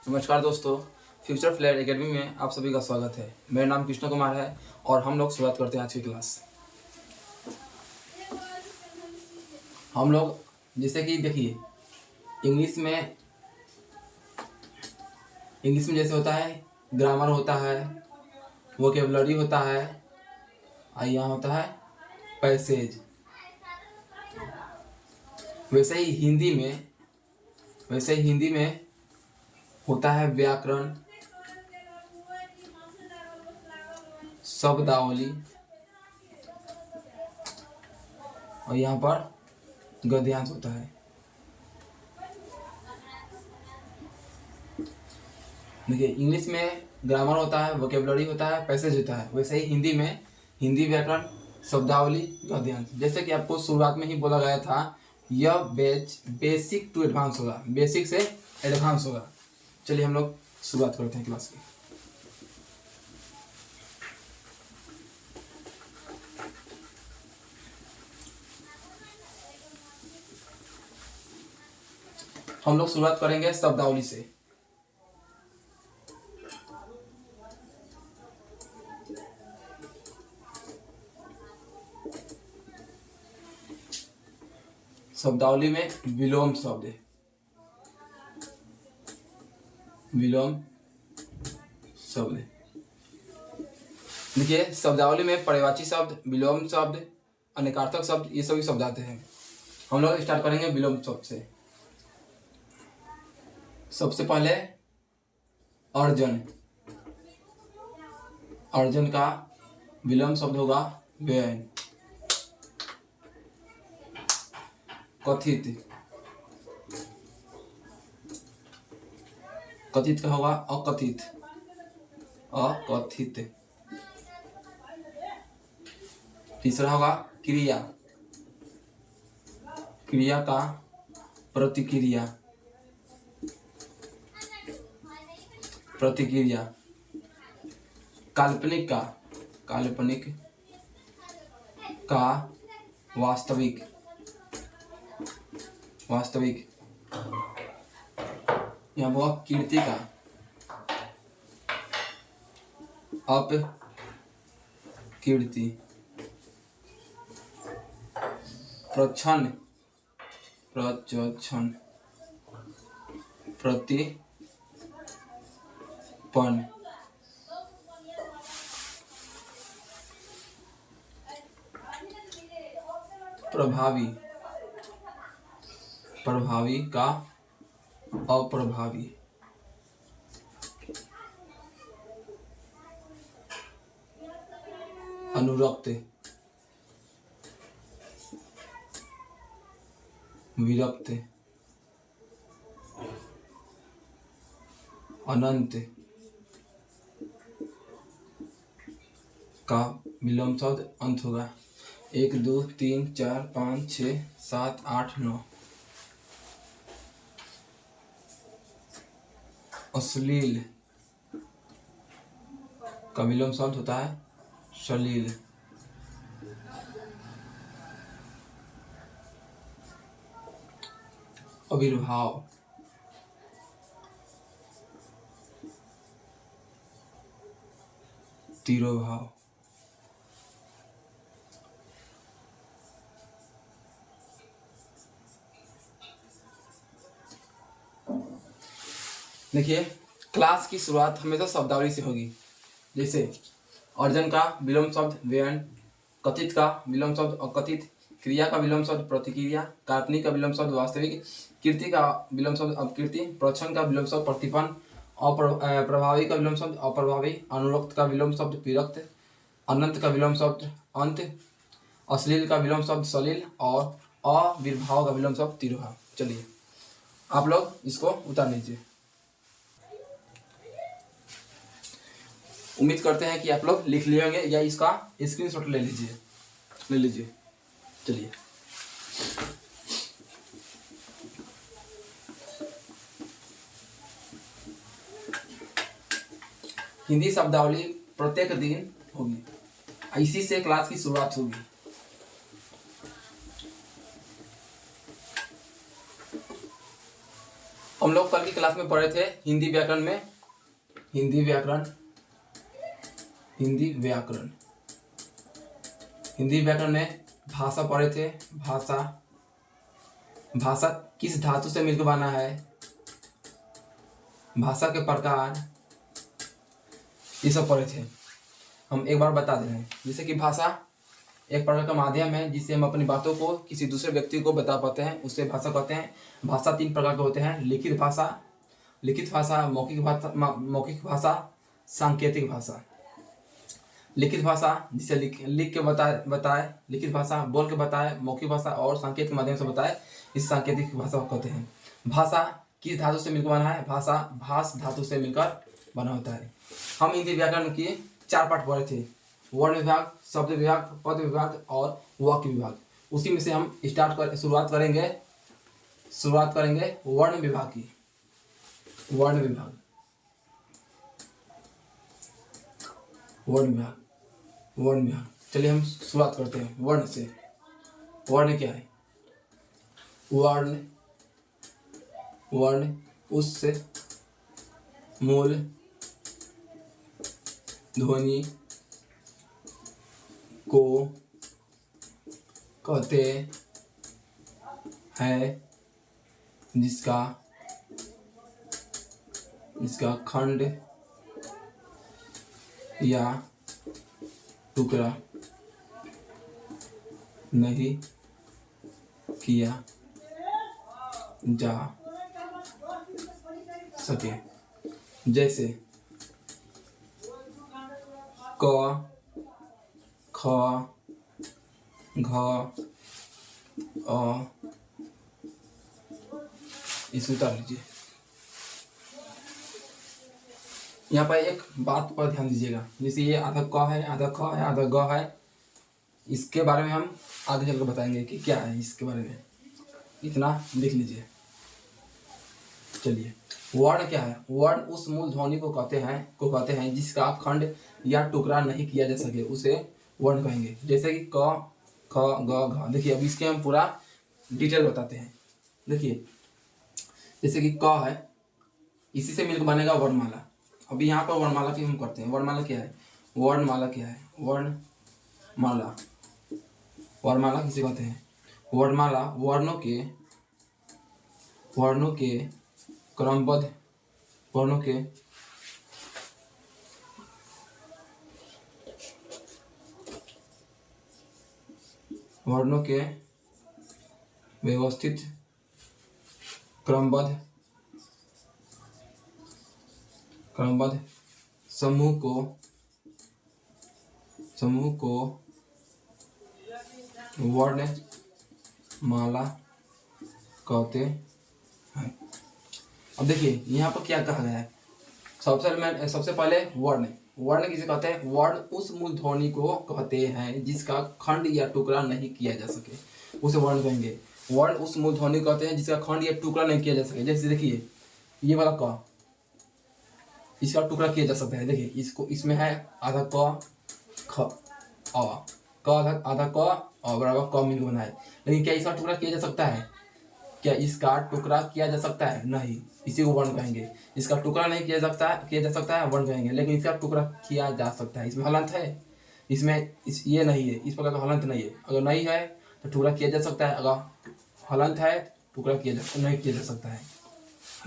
नमस्कार दोस्तों, future flare academy में आप सभी का स्वागत है। मेरा नाम कृष्ण कुमार है और हम लोग शुरुआत करते हैं आज की क्लास। हम लोग जैसे कि देखिए इंग्लिश में जैसे होता है ग्रामर होता है, वोकेबलरी होता है और यहाँ होता है पैसेज। वैसे ही हिंदी में होता है व्याकरण, शब्दावली और यहाँ पर गद्यांश होता है। देखिए इंग्लिश में ग्रामर होता है, वोकेबलरी होता है, पैसेज होता है। वैसे ही हिंदी में हिंदी व्याकरण, शब्दावली, गद्यांश। जैसे कि आपको शुरुआत में ही बोला गया था, यह बैच बेसिक टू एडवांस होगा, बेसिक से एडवांस होगा। चलिए हम लोग शुरुआत करते हैं क्लास की। हम लोग शुरुआत करेंगे शब्दावली से। शब्दावली में विलोम शब्द है, विलोम शब्द। देखिए शब्दावली में पर्यायवाची शब्द, विलोम शब्द, अनेकार्थक शब्द, ये सभी शब्द आते हैं। हम लोग स्टार्ट करेंगे विलोम शब्द से। सबसे पहले अर्जन। अर्जन का विलोम शब्द होगा व्ययन। कथित, कथित का होगा अकथित, अकथित। तीसरा होगा क्रिया, क्रिया का प्रतिक्रिया, प्रतिक्रिया। काल्पनिक का, काल्पनिक का वास्तविक, वास्तविक। यहाँ वो कीर्ति का अपकीर्ति। प्रच्छन्न, प्रच्छन्न, प्रतिपन्न। प्रभावी, प्रभावी का अप्रभावी। अनुरक्त, विरक्त। अनंत का विलोम शब्द अंत होगा। 1 2 3 4 5 6 7 8 9। अश्लील का विलोम शब्द होता है श्लील। आविर्भाव, तिरोभाव। देखिए क्लास की शुरुआत हमेशा शब्दावली से होगी। जैसे अर्जन का विलोम शब्द व्ययन, कथित का विलोम शब्द अकथित, क्रिया का विलोम शब्द प्रतिक्रिया, काल्पनिक का विलोम शब्द वास्तविक, कीर्ति का विलोम शब्द अपकीर्ति, प्रच्छन्न का विलोम शब्द प्रतिपन्न, प्रभावी का विलोम शब्द अप्रभावी, अनुरक्त का विलोम शब्द विरक्त, अनंत का विलोम शब्द अंत, अश्लील का विलोम शब्द सलील और आविर्भाव का विलोम शब्द तिरोभाव। चलिए आप लोग इसको उतार लीजिए। उम्मीद करते हैं कि आप लोग लिख लिए होंगे या इसका स्क्रीनशॉट ले लीजिए। चलिए हिंदी शब्दावली प्रत्येक दिन होगी, इसी से क्लास की शुरुआत होगी। हम लोग कल की क्लास में पढ़े थे हिंदी व्याकरण में, हिंदी व्याकरण में भाषा पढ़े थे। भाषा किस धातु से मिलकर बना है, भाषा के प्रकार, ये सब पढ़े थे। हम एक बार बता दे रहे हैं, जैसे कि भाषा एक प्रकार का माध्यम है जिससे हम अपनी बातों को किसी दूसरे व्यक्ति को बता पाते हैं, उससे भाषा कहते हैं। भाषा 3 प्रकार के होते हैं, लिखित भाषा, मौखिक भाषा, सांकेतिक भाषा। लिखित भाषा जिसे लिख के बताए, लिखित भाषा बोल के बताए, मौखिक भाषा और सांकेतिक माध्यम से बताए, इस सांकेतिक भाषा को कहते हैं। भाषा किस धातु से मिलकर बना है, भाषा भाष धातु से मिलकर बना होता है। हम हिंदी व्याकरण के 4 पाठ पढ़े थे, वर्ण विभाग, शब्द विभाग, पद विभाग और वाक्य विभाग। उसी में से हम शुरुआत करेंगे वर्ण विभाग की। वर्ण विभाग चलिए हम शुरुआत करते हैं वर्ण से। वर्ण क्या है, वर्ण उस मूल ध्वनि को कहते हैं जिसका खंड या टुकड़ा नहीं किया जा सके। जैसे क, ख, घ, अ, इसे उतार लीजिए। यहाँ पर एक बात पर ध्यान दीजिएगा, जैसे ये आधा क है, आधा ख है, आधा ग है। इसके बारे में हम आगे चलकर बताएंगे कि क्या है इसके बारे में, इतना लिख लीजिए। चलिए, वर्ण क्या है, वर्ण उस मूल ध्वनि को कहते हैं जिसका खंड या टुकड़ा नहीं किया जा सके, उसे वर्ण कहेंगे। जैसे कि क, ख, ग, घ। देखिए अब इसके हम पूरा डिटेल बताते हैं। देखिए जैसे कि क है, इसी से मिलकर बनेगा वर्णमाला। अभी यहाँ पर वर्णमाला की हम करते हैं। वर्णमाला क्या है, वर्णमाला किसे कहते हैं, वर्णमाला वर्णों के क्रमबद्ध वर्णों के व्यवस्थित क्रमबद्ध समूह को वर्णमाला कहते हैं। अब देखिए यहाँ पर क्या कहा गया है, सबसे पहले वर्ण किसे कहते हैं, वर्ण उस मूल ध्वनि को कहते हैं जिसका खंड या टुकड़ा नहीं किया जा सके, उसे वर्ण कहेंगे। वर्ण उस मूल ध्वनि कहते हैं जिसका खंड या टुकड़ा नहीं किया जा सके। जैसे देखिए ये वाला क, इसका टुकड़ा किया जा सकता है। देखिए इसमें है आधा क, ख, अ, क आधा क, अ बराबर क मिलकर बना है। लेकिन क्या इसका टुकड़ा किया जा सकता है, क्या इसका टुकड़ा किया जा सकता है, नहीं, इसी को वर्ण कहेंगे। इसका टुकड़ा नहीं किया जा सकता है वर्ण कहेंगे। लेकिन इसका टुकड़ा किया जा सकता है, इसमें हलंत है, ये नहीं है, इस प्रकार का हलंत नहीं है। अगर नहीं है तो टुकड़ा किया जा सकता है, अगर हलंत है टुकड़ा नहीं किया जा सकता है।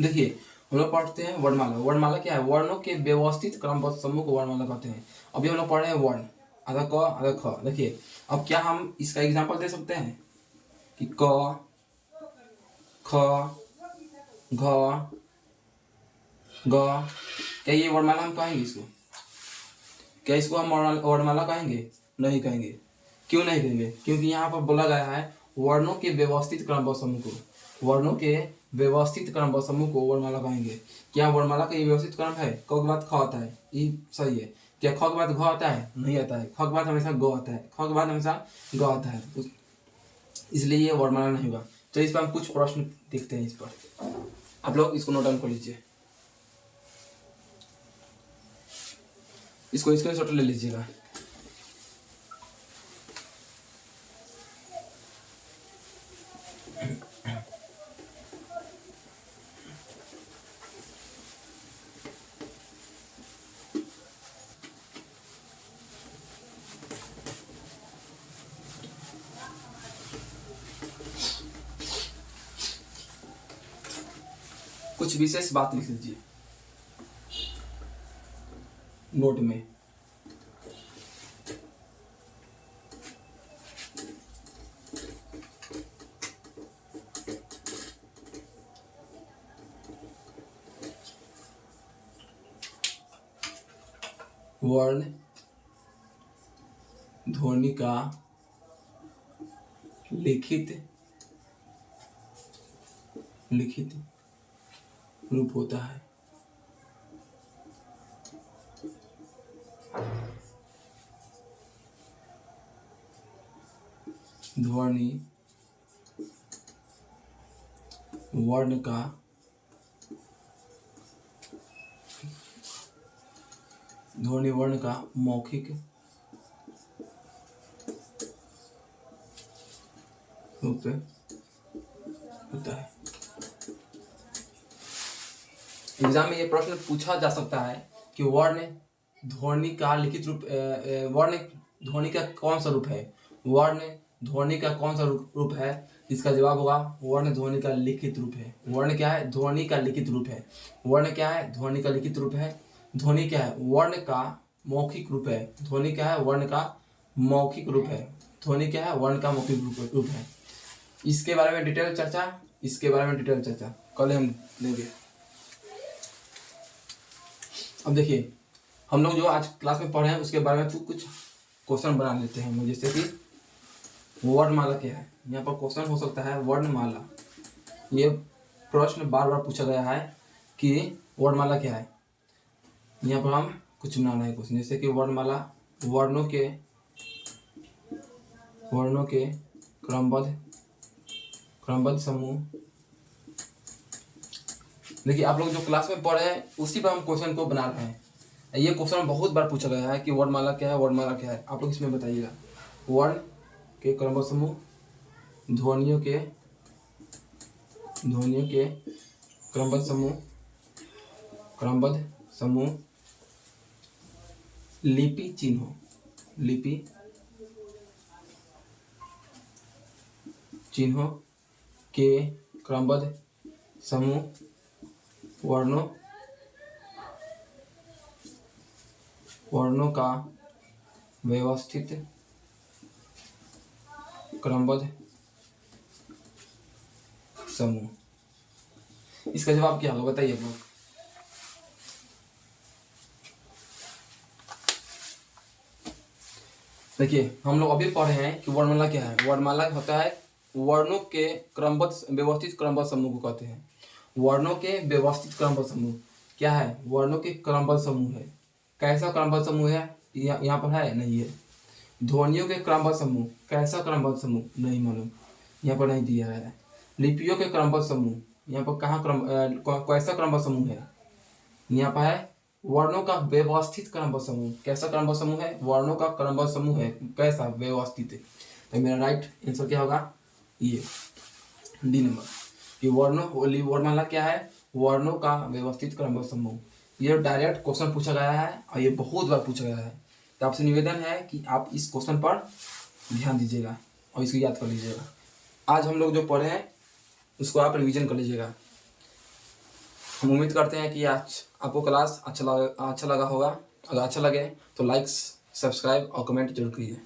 देखिए हम लोग पढ़ते हैं वर्णमाला। वर्णमाला क्या है, वर्णों के व्यवस्थित क्रमबद्ध समूह को वर्णमाला कहते हैं। अभी हम लोग पढ़ रहे हैं वर्ण, आधा क आधा ख। देखिए अब क्या हम इसका एग्जाम्पल दे सकते हैं कि क, ख, घ, ग, क्या ये वर्णमाला हम कहेंगे इसको, क्या इसको हम वर्णमाला कहेंगे, नहीं कहेंगे। क्यों नहीं कहेंगे, क्योंकि यहाँ पर बोला गया है वर्णों के व्यवस्थित क्रमबद्ध समूह को, वर्णों के व्यवस्थित क्रमबद्ध समूह को वर्णमाला कहेंगे। क्या वर्णमाला का ये व्यवस्थित क्रम है, क के बाद ख आता है, ये सही है। क्या ख के बाद घ आता है, नहीं आता है। ख के बाद हमेशा ग आता है, ख के बाद हमेशा ग आता है, इसलिए ये वर्णमाला नहीं होगा। तो इस पर हम कुछ प्रश्न देखते हैं। इस पर आप लोग इसको नोट डाउन कर लीजिए, इसको स्क्रीनशॉट ले लीजिएगा। कुछ विशेष बात लिख लीजिए नोट में। वर्ण ध्वनि का लिखित रूप होता है। ध्वनि वर्ण का मौखिक रूप होता है। एग्जाम में ये प्रश्न पूछा जा सकता है कि वर्ण ध्वनि का लिखित रूप वर्ण ध्वनि का कौन सा रूप है। वर्ण ध्वनि का कौन सा रूप है? इसका जवाब होगा वर्ण ध्वनि का लिखित रूप है। वर्ण क्या है? ध्वनि का लिखित रूप है। वर्ण क्या है? ध्वनि का लिखित रूप है। ध्वनि क्या है? वर्ण का मौखिक रूप है। ध्वनि क्या है? वर्ण का मौखिक रूप है। ध्वनि क्या है? वर्ण का मौखिक रूप है। इसके बारे में डिटेल चर्चा कल हम लेंगे। अब देखिए हम लोग जो आज क्लास में पढ़े हैं उसके बारे में कुछ क्वेश्चन बना लेते हैं। जैसे कि वर्णमाला क्या है। यहाँ पर क्वेश्चन हो सकता है वर्णमाला। ये प्रश्न बार बार पूछा गया है कि वर्णमाला क्या है। यहाँ पर हम कुछ बनाना है क्वेश्चन। जैसे कि वर्णमाला वर्णों के क्रमबद्ध समूह। देखिए आप लोग जो क्लास में पढ़े हैं उसी पर हम क्वेश्चन को बना रहे हैं। ये क्वेश्चन बहुत बार पूछा गया है कि वर्णमाला क्या है, वर्णमाला क्या है। आप लोग इसमें बताइएगा। वर्ण के क्रमबद्ध समूह, ध्वनियों के क्रमबद्ध समूह, लिपि चिन्हों के क्रमबद्ध समूह, वर्णों का व्यवस्थित क्रमबद्ध समूह। इसका जवाब क्या होगा बताइए आप लोग। देखिए हम लोग अभी पढ़े हैं कि वर्णमाला क्या है। वर्णमाला होता है वर्णों के व्यवस्थित क्रमबद्ध समूह को कहते हैं। वर्णों के व्यवस्थित क्रमबद्ध समूह क्या है? वर्णों के क्रमबद्ध समूह है। कैसा क्रमबद्ध समूह है? यहाँ पर है नहीं है। ध्वनियों के क्रमबद्ध समूह, कैसा क्रमबद्ध समूह? नहीं मालूम, यहाँ पर नहीं दिया है। लिपियों के क्रमबद्ध समूह, यहाँ पर कहाँ कैसा क्रमबद्ध समूह है? यहाँ पर है वर्णों का व्यवस्थित क्रमबद्ध समूह। कैसा क्रमबद्ध समूह है? वर्णों का क्रमबद्ध समूह है। कैसा? व्यवस्थित है। तो मेरा राइट आंसर क्या होगा? ये डी नंबर। ये वर्णमाला क्या है? वर्णों का व्यवस्थित क्रमबद्ध समूह। ये डायरेक्ट क्वेश्चन पूछा गया है और ये बहुत बार पूछा गया है। तो आपसे निवेदन है कि आप इस क्वेश्चन पर ध्यान दीजिएगा और इसको याद कर लीजिएगा। आज हम लोग जो पढ़े हैं उसको आप रिवीजन कर लीजिएगा। हम उम्मीद करते हैं कि आज आपको क्लास अच्छा लगा होगा। अगर अच्छा लगे तो लाइक, सब्सक्राइब और कमेंट जरूर कीजिए।